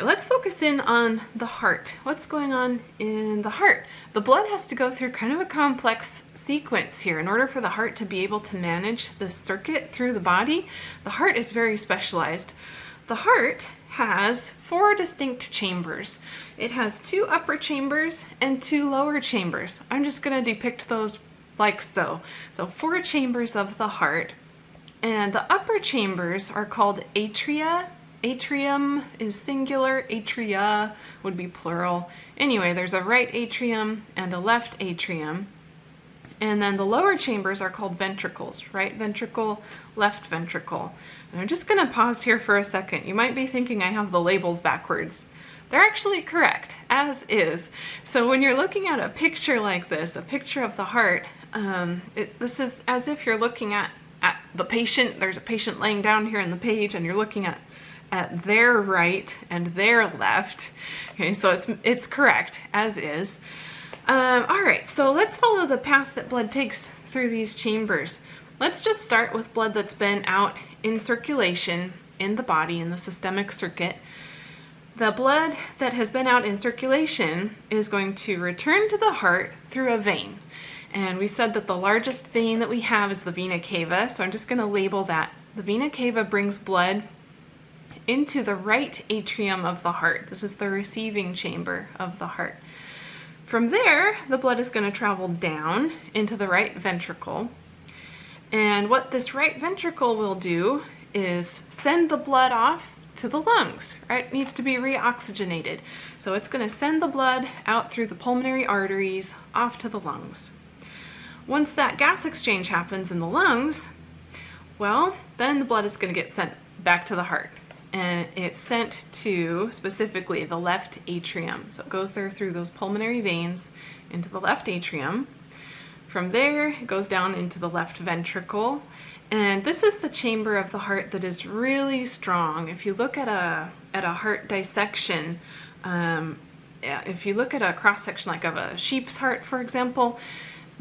Okay, let's focus in on the heart. What's going on in the heart? The blood has to go through kind of a complex sequence here. In order for the heart to be able to manage the circuit through the body, the heart is very specialized. The heart has 4 distinct chambers. It has 2 upper chambers and 2 lower chambers. I'm just going to depict those like so. So 4 chambers of the heart, and the upper chambers are called atria. Atrium is singular, atria would be plural. Anyway, there's a right atrium and a left atrium. And then the lower chambers are called ventricles, right ventricle, left ventricle. And I'm just going to pause here for a second. You might be thinking I have the labels backwards. They're actually correct, as is. So when you're looking at a picture like this, a picture of the heart, this is as if you're looking at the patient. There's a patient laying down here in the page, and you're looking at their right and their left. Okay, so it's correct, as is. All right, so let's follow the path that blood takes through these chambers. Let's just start with blood that's been out in circulation in the body, in the systemic circuit. The blood that has been out in circulation is going to return to the heart through a vein. And we said that the largest vein that we have is the vena cava, so I'm just going to label that. The vena cava brings blood into the right atrium of the heart. This is the receiving chamber of the heart. From there, the blood is going to travel down into the right ventricle. And what this right ventricle will do is send the blood off to the lungs, right? It needs to be reoxygenated. So it's going to send the blood out through the pulmonary arteries off to the lungs. Once that gas exchange happens in the lungs, well, then the blood is going to get sent back to the heart. And it's sent to specifically the left atrium. So it goes there through those pulmonary veins into the left atrium. From there, it goes down into the left ventricle. And this is the chamber of the heart that is really strong. If you look at a heart dissection, if you look at a cross-section like of a sheep's heart, for example,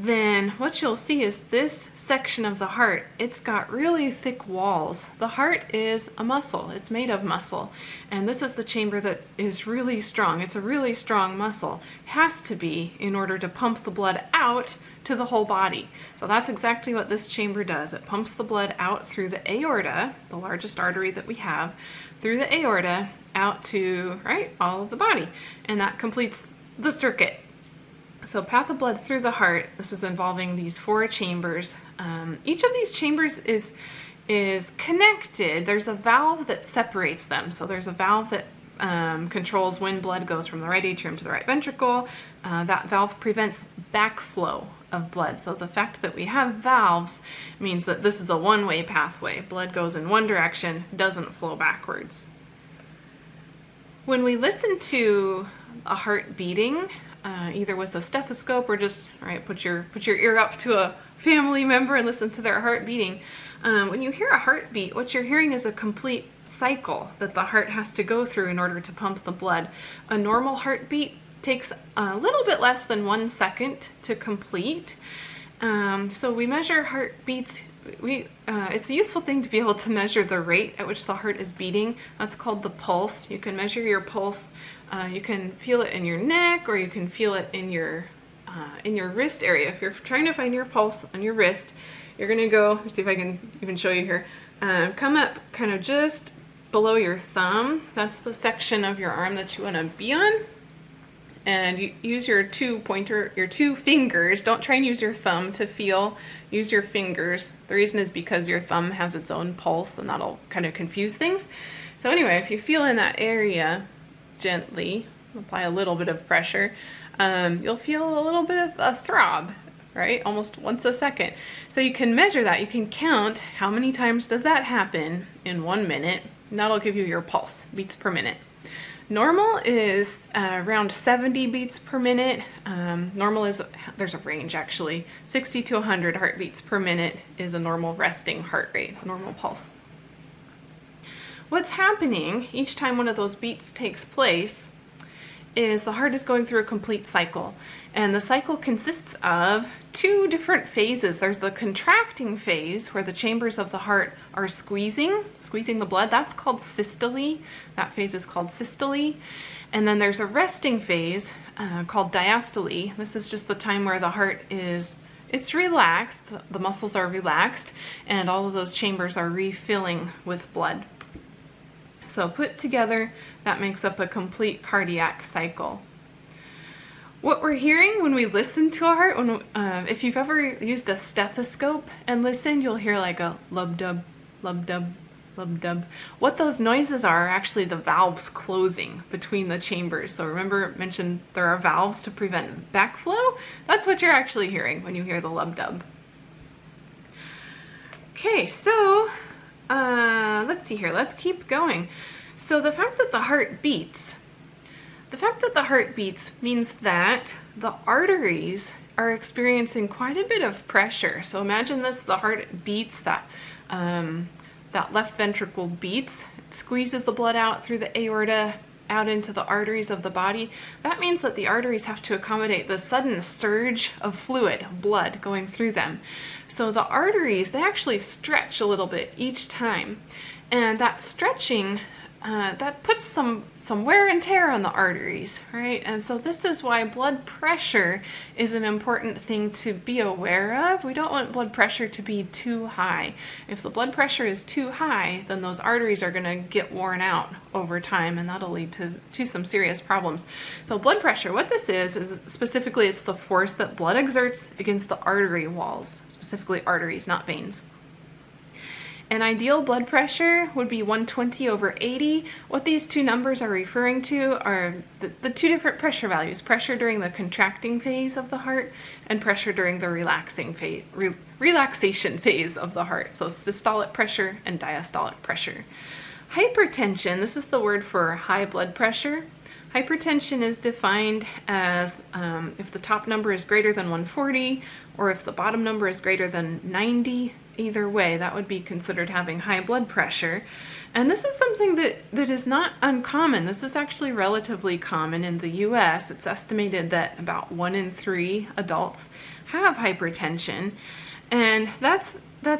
then what you'll see is this section of the heart, it's got really thick walls. The heart is a muscle. It's made of muscle. And this is the chamber that is really strong. It's a really strong muscle. It has to be in order to pump the blood out to the whole body. So that's exactly what this chamber does. It pumps the blood out through the aorta, the largest artery that we have, through the aorta out to, right, all of the body. And that completes the circuit. So path of blood through the heart, this is involving these 4 chambers. Each of these chambers is connected. There's a valve that separates them. So there's a valve that controls when blood goes from the right atrium to the right ventricle. That valve prevents backflow of blood. So the fact that we have valves means that this is a one-way pathway. Blood goes in one direction, doesn't flow backwards. When we listen to a heart beating, either with a stethoscope or just put your ear up to a family member and listen to their heart beating. When you hear a heartbeat, what you're hearing is a complete cycle that the heart has to go through in order to pump the blood. A normal heartbeat takes a little bit less than 1 second to complete. So we measure heartbeats. It's a useful thing to be able to measure the rate at which the heart is beating. That's called the pulse. You can measure your pulse. You can feel it in your neck, or you can feel it in your wrist area. If you're trying to find your pulse on your wrist, you're going to go, let's see if I can even show you here, come up kind of just below your thumb. That's the section of your arm that you want to be on. And you use your two fingers. Don't try and use your thumb to feel. Use your fingers. The reason is because your thumb has its own pulse, and that'll kind of confuse things. So anyway, if you feel in that area, gently apply a little bit of pressure, you'll feel a little bit of a throb, right? Almost once a second. So you can measure that. You can count how many times does that happen in 1 minute, and that'll give you your pulse, beats per minute. Normal is around 70 beats per minute. Normal is, there's a range actually, 60 to 100 heartbeats per minute is a normal resting heart rate, normal pulse. What's happening each time one of those beats takes place is the heart is going through a complete cycle. And the cycle consists of two different phases. There's the contracting phase where the chambers of the heart are squeezing the blood. That's called systole. That phase is called systole. And then there's a resting phase called diastole. This is just the time where the heart it's relaxed, the muscles are relaxed, and all of those chambers are refilling with blood. So put together, that makes up a complete cardiac cycle. What we're hearing when we listen to our heart, if you've ever used a stethoscope and listened, you'll hear like a lub-dub, lub-dub, lub-dub. What those noises are actually the valves closing between the chambers. So remember, I mentioned there are valves to prevent backflow? That's what you're actually hearing when you hear the lub-dub. Okay, so let's see here, let's keep going. So the fact that the heart beats means that the arteries are experiencing quite a bit of pressure. So imagine this, the heart beats, that left ventricle beats, it squeezes the blood out through the aorta, out into the arteries of the body. That means that the arteries have to accommodate the sudden surge of fluid, blood going through them. So the arteries, they actually stretch a little bit each time. And that stretching, that puts some wear and tear on the arteries, right? And so this is why blood pressure is an important thing to be aware of. We don't want blood pressure to be too high. If the blood pressure is too high, then those arteries are going to get worn out over time, and that'll lead to some serious problems. So blood pressure, what this is specifically it's the force that blood exerts against the artery walls, specifically arteries, not veins. An ideal blood pressure would be 120/80. What these two numbers are referring to are the two different pressure values, pressure during the contracting phase of the heart and pressure during the relaxation phase of the heart. So systolic pressure and diastolic pressure. Hypertension, this is the word for high blood pressure. Hypertension is defined as if the top number is greater than 140 or if the bottom number is greater than 90. Either way, that would be considered having high blood pressure. And this is something that is not uncommon. This is actually relatively common in the US. It's estimated that about 1 in 3 adults have hypertension. And that's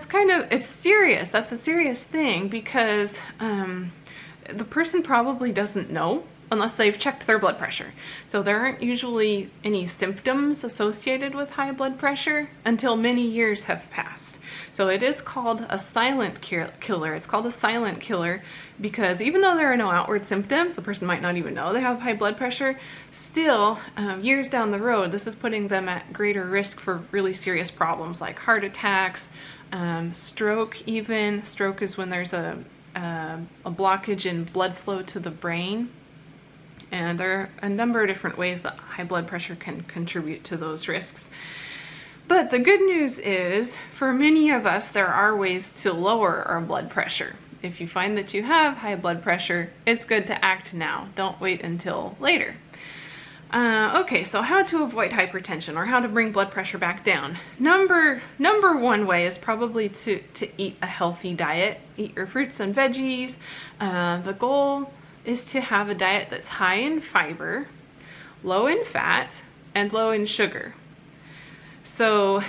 kind of, it's serious. That's a serious thing because the person probably doesn't know unless they've checked their blood pressure. So there aren't usually any symptoms associated with high blood pressure until many years have passed. So it is called a silent killer. It's called a silent killer because even though there are no outward symptoms, the person might not even know they have high blood pressure, still years down the road, this is putting them at greater risk for really serious problems like heart attacks, stroke even. Stroke is when there's a blockage in blood flow to the brain. And there are a number of different ways that high blood pressure can contribute to those risks. But the good news is, for many of us, there are ways to lower our blood pressure. If you find that you have high blood pressure, it's good to act now. Don't wait until later. Okay, so how to avoid hypertension or how to bring blood pressure back down. Number one way is probably to eat a healthy diet. Eat your fruits and veggies. The goal is to have a diet that's high in fiber, low in fat, and low in sugar. So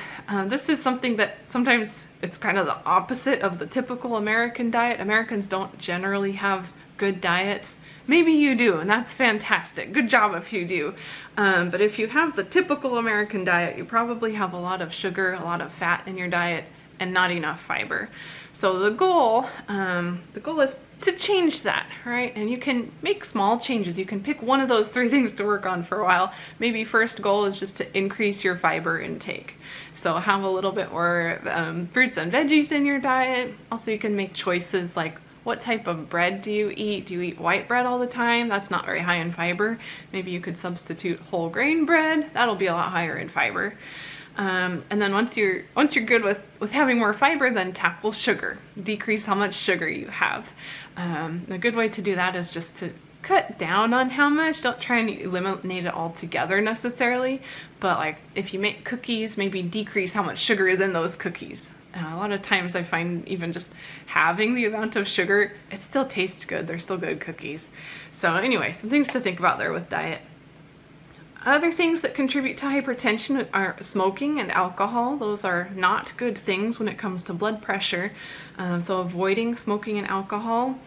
this is something that sometimes it's kind of the opposite of the typical American diet. Americans don't generally have good diets. Maybe you do, and that's fantastic. Good job if you do. But if you have the typical American diet, you probably have a lot of sugar, a lot of fat in your diet, and not enough fiber. So the goal is to change that, right? And you can make small changes. You can pick one of those 3 things to work on for a while. Maybe first goal is just to increase your fiber intake. So have a little bit more fruits and veggies in your diet. Also, you can make choices like what type of bread do you eat? Do you eat white bread all the time? That's not very high in fiber. Maybe you could substitute whole grain bread. That'll be a lot higher in fiber. And then once you're good with having more fiber, then tackle sugar. Decrease how much sugar you have. A good way to do that is just to cut down on how much. Don't try and eliminate it altogether necessarily, but like if you make cookies, maybe decrease how much sugar is in those cookies. A lot of times I find even just having the amount of sugar, it still tastes good. They're still good cookies. So anyway, some things to think about there with diet. Other things that contribute to hypertension are smoking and alcohol. Those are not good things when it comes to blood pressure. So avoiding smoking and alcohol.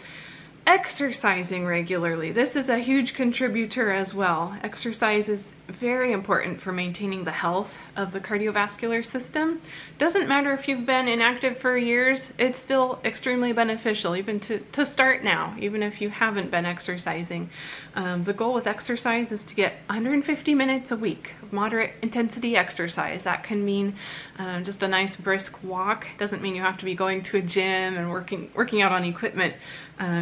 Exercising regularly. This is a huge contributor as well. Exercise is very important for maintaining the health of the cardiovascular system. Doesn't matter if you've been inactive for years, it's still extremely beneficial even to start now, even if you haven't been exercising. The goal with exercise is to get 150 minutes a week of moderate intensity exercise. That can mean just a nice brisk walk. Doesn't mean you have to be going to a gym and working out on equipment.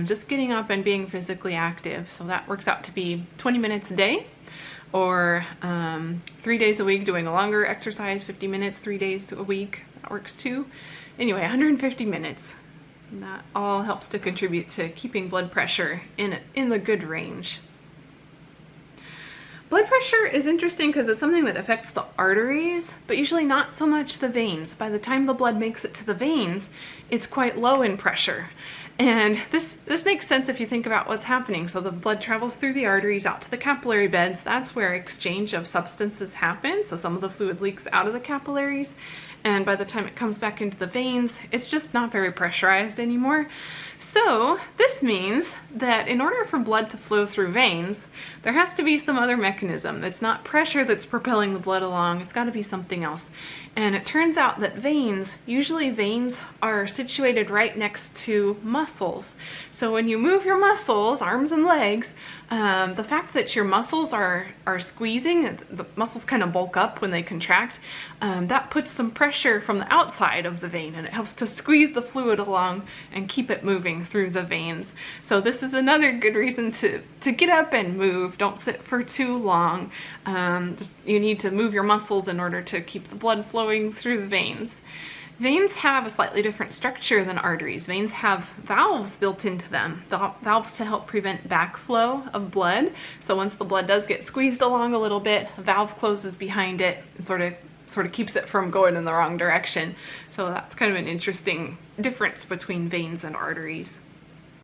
Just getting up and being physically active. So that works out to be 20 minutes a day, or 3 days a week doing a longer exercise, 50 minutes, 3 days a week. That works too. Anyway, 150 minutes. And that all helps to contribute to keeping blood pressure in the good range. Blood pressure is interesting because it's something that affects the arteries, but usually not so much the veins. By the time the blood makes it to the veins, it's quite low in pressure. And this makes sense if you think about what's happening. So the blood travels through the arteries out to the capillary beds. That's where exchange of substances happen. So some of the fluid leaks out of the capillaries, and by the time it comes back into the veins, it's just not very pressurized anymore. So this means that in order for blood to flow through veins, there has to be some other mechanism. It's not pressure that's propelling the blood along, it's got to be something else. And it turns out that usually veins are situated right next to muscles. So when you move your muscles, arms and legs, the fact that your muscles are squeezing, the muscles kind of bulk up when they contract, that puts some pressure from the outside of the vein, and it helps to squeeze the fluid along and keep it moving through the veins. So this is another good reason to get up and move. Don't sit for too long. You need to move your muscles in order to keep the blood flowing through the veins. Veins have a slightly different structure than arteries. Veins have valves built into them, the valves to help prevent backflow of blood. So once the blood does get squeezed along a little bit, a valve closes behind it and sort of keeps it from going in the wrong direction. So that's kind of an interesting difference between veins and arteries.